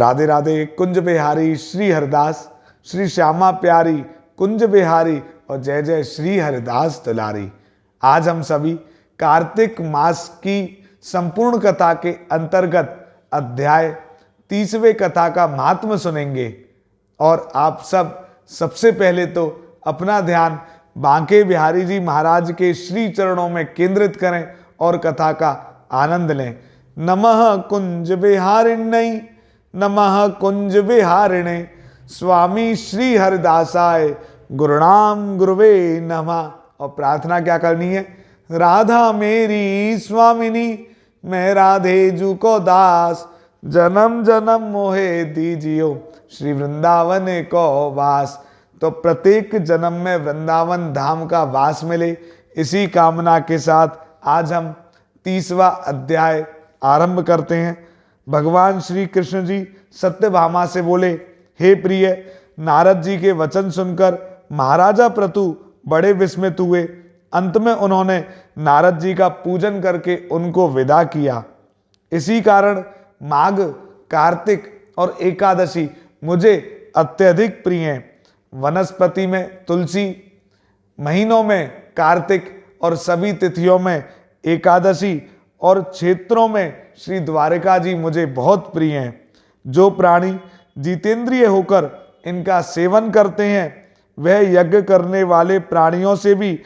राधे राधे। कुंज बिहारी श्री हरिदास, श्री श्यामा प्यारी कुंज बिहारी और जय जय श्री हरिदास दुलारी। आज हम सभी कार्तिक मास की संपूर्ण कथा के अंतर्गत अध्याय 30वें कथा का महात्म्य सुनेंगे। और आप सबसे पहले तो अपना ध्यान बांके बिहारी जी महाराज के श्री चरणों में केंद्रित करें और कथा का आनंद लें। नमः कुंज बिहारिण्यै, नमः कुंज बिहारिणे, स्वामी श्री हरिदासाय गुरुणाम गुरुवे नमः। और प्रार्थना क्या करनी है? राधा मेरी स्वामिनी, मैं राधे जू को दास, जन्म जन्म मोहे दीजियो श्री वृंदावन को वास। तो प्रत्येक जन्म में वृंदावन धाम का वास मिले, इसी कामना के साथ आज हम 30वां अध्याय आरंभ करते हैं। भगवान श्री कृष्ण जी सत्यभामा से बोले, हे प्रिय, नारद जी के वचन सुनकर महाराजा प्रतु बड़े विस्मित हुए। अंत में उन्होंने नारद जी का पूजन करके उनको विदा किया। इसी कारण माघ, कार्तिक और एकादशी मुझे अत्यधिक प्रिय हैं। वनस्पति में तुलसी, महीनों में कार्तिक और सभी तिथियों में एकादशी और क्षेत्रों में श्री द्वारिका जी मुझे बहुत प्रिय हैं। जो प्राणी जितेंद्रिय होकर इनका सेवन करते हैं वह यज्ञ करने वाले प्राणियों से भी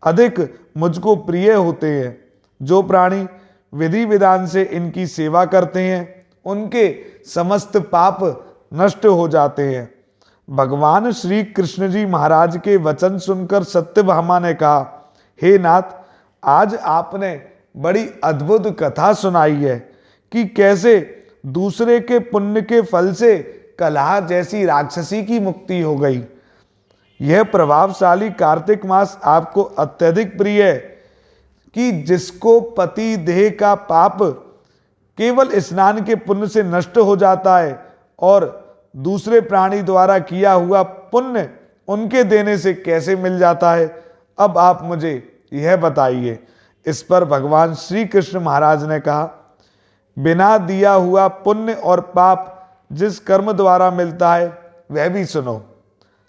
अधिक मुझको प्रिय होते हैं। जो प्राणी विधि विधान से इनकी सेवा करते हैं उनके समस्त पाप नष्ट हो जाते हैं। भगवान श्री कृष्ण जी महाराज के वचन सुनकर सत्यभामा ने कहा, हे नाथ, आज आपने बड़ी अद्भुत कथा सुनाई है कि कैसे दूसरे के पुण्य के फल से कलह जैसी राक्षसी की मुक्ति हो गई। यह प्रभावशाली कार्तिक मास आपको अत्यधिक प्रिय है कि जिसको पति देह का पाप केवल स्नान के पुण्य से नष्ट हो जाता है और दूसरे प्राणी द्वारा किया हुआ पुण्य उनके देने से कैसे मिल जाता है, अब आप मुझे यह बताइए। इस पर भगवान श्री कृष्ण महाराज ने कहा, बिना दिया हुआ पुण्य और पाप जिस कर्म द्वारा मिलता है वह भी सुनो।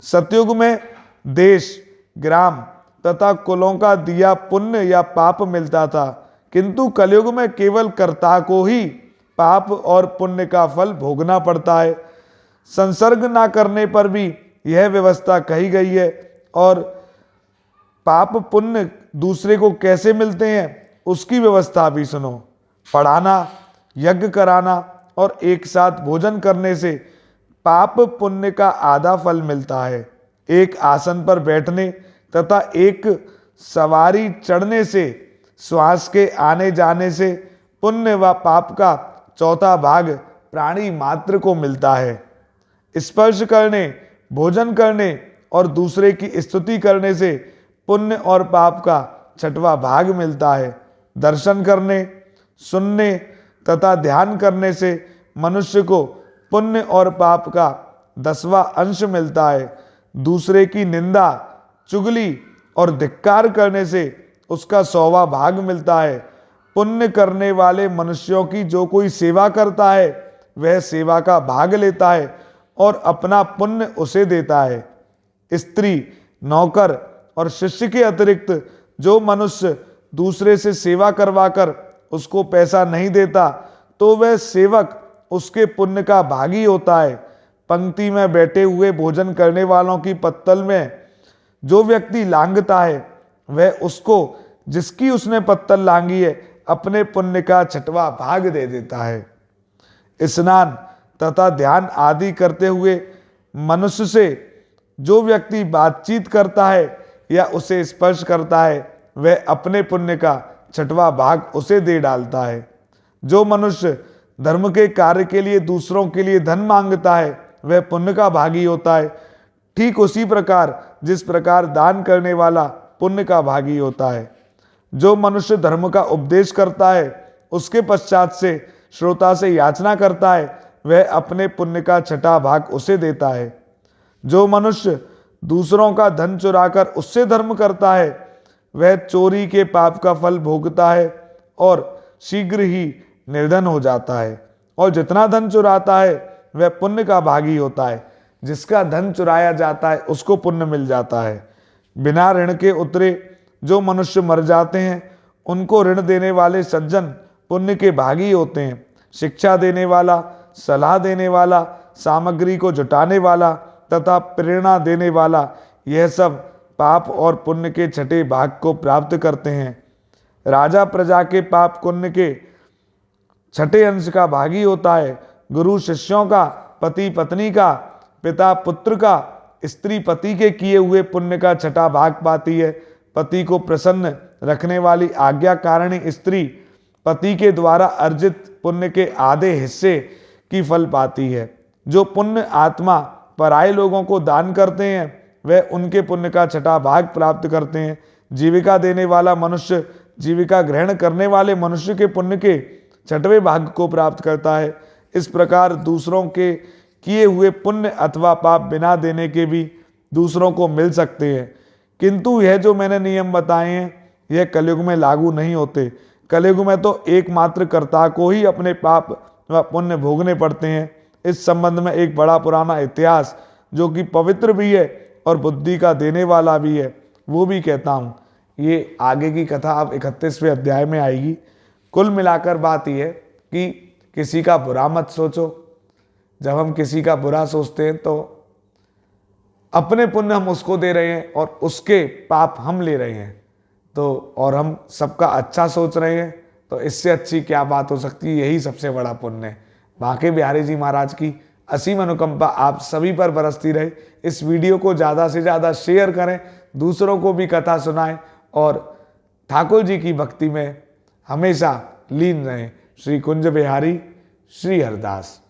सतयुग में देश, ग्राम तथा कुलों का दिया पुण्य या पाप मिलता था, किंतु कलयुग में केवल कर्ता को ही पाप और पुण्य का फल भोगना पड़ता है। संसर्ग ना करने पर भी यह व्यवस्था कही गई है। और पाप पुण्य दूसरे को कैसे मिलते हैं उसकी व्यवस्था भी सुनो। पढ़ाना, यज्ञ कराना और एक साथ भोजन करने से पाप पुण्य का आधा फल मिलता है। एक आसन पर बैठने तथा एक सवारी चढ़ने से, श्वास के आने जाने से पुण्य व पाप का चौथा भाग प्राणी मात्र को मिलता है। स्पर्श करने, भोजन करने और दूसरे की स्तुति करने से पुण्य और पाप का छठवां भाग मिलता है। दर्शन करने, सुनने तथा ध्यान करने से मनुष्य को पुण्य और पाप का 10वां अंश मिलता है। दूसरे की निंदा, चुगली और धिक्कार करने से उसका 100वां भाग मिलता है। पुण्य करने वाले मनुष्यों की जो कोई सेवा करता है वह सेवा का भाग लेता है और अपना पुण्य उसे देता है। स्त्री, नौकर और शिष्य के अतिरिक्त जो मनुष्य दूसरे से सेवा करवाकर उसको पैसा नहीं देता तो वह सेवक उसके पुण्य का भागी होता है। पंक्ति में बैठे हुए भोजन करने वालों की पत्तल में जो व्यक्ति लांघता है वह उसको जिसकी उसने पत्तल लांघी है अपने पुण्य का 6वां भाग दे देता है। स्नान तथा ध्यान आदि करते हुए मनुष्य से जो व्यक्ति बातचीत करता है या उसे स्पर्श करता है वह अपने पुण्य का 6वां भाग उसे दे डालता है। जो मनुष्य धर्म के कार्य के लिए दूसरों के लिए धन मांगता है वह पुण्य का भागी होता है। ठीक उसी प्रकार जिस प्रकार दान करने वाला पुण्य का भागी होता है। जो मनुष्य धर्म का उपदेश करता है उसके पश्चात से श्रोता से याचना करता है वह अपने पुण्य का 6वां भाग उसे देता है। जो मनुष्य दूसरों का धन चुराकर उससे धर्म करता है वह चोरी के पाप का फल भोगता है और शीघ्र ही निर्धन हो जाता है। और जितना धन चुराता है वह पुण्य का भागी होता है। जिसका धन चुराया जाता है उसको पुण्य मिल जाता है। बिना ऋण के उतरे जो मनुष्य मर जाते हैं उनको ऋण देने वाले सज्जन पुण्य के भागी होते हैं। शिक्षा देने वाला, सलाह देने वाला, सामग्री को जुटाने वाला तथा प्रेरणा देने वाला, यह सब पाप और पुण्य के छठे भाग को प्राप्त करते हैं। राजा प्रजा के पाप पुण्य के छठे अंश का भागी होता है। गुरु शिष्यों का, पति पत्नी का, पिता पुत्र का, स्त्री पति के किए हुए पुण्य का छठा भाग पाती है। पति को प्रसन्न रखने वाली आज्ञाकारिणी स्त्री पति के द्वारा अर्जित पुण्य के आधे हिस्से की फल पाती है। जो पुण्य आत्मा पराये लोगों को दान करते हैं वह उनके पुण्य का छठा भाग प्राप्त करते हैं। जीविका देने वाला मनुष्य जीविका ग्रहण करने वाले मनुष्य के पुण्य के छठवें भाग को प्राप्त करता है। इस प्रकार दूसरों के किए हुए पुण्य अथवा पाप बिना देने के भी दूसरों को मिल सकते हैं। किंतु यह जो मैंने नियम बताए हैं यह कलयुग में लागू नहीं होते। कलयुग में तो एकमात्र कर्ता को ही अपने पाप व पुण्य भोगने पड़ते हैं। इस संबंध में एक बड़ा पुराना इतिहास जो कि पवित्र भी है और बुद्धि का देने वाला भी है वो भी कहता हूँ। ये आगे की कथा अब 31वें अध्याय में आएगी। कुल मिलाकर बात यह है कि किसी का बुरा मत सोचो। जब हम किसी का बुरा सोचते हैं तो अपने पुण्य हम उसको दे रहे हैं और उसके पाप हम ले रहे हैं। तो और हम सबका अच्छा सोच रहे हैं तो इससे अच्छी क्या बात हो सकती है। यही सबसे बड़ा पुण्य है। बांके बिहारी जी महाराज की असीम अनुकंपा आप सभी पर बरसती रहे। इस वीडियो को ज़्यादा से ज़्यादा शेयर करें, दूसरों को भी कथा सुनाएं और ठाकुर जी की भक्ति में हमेशा लीन रहें। श्री कुंज बिहारी, श्री हरदास।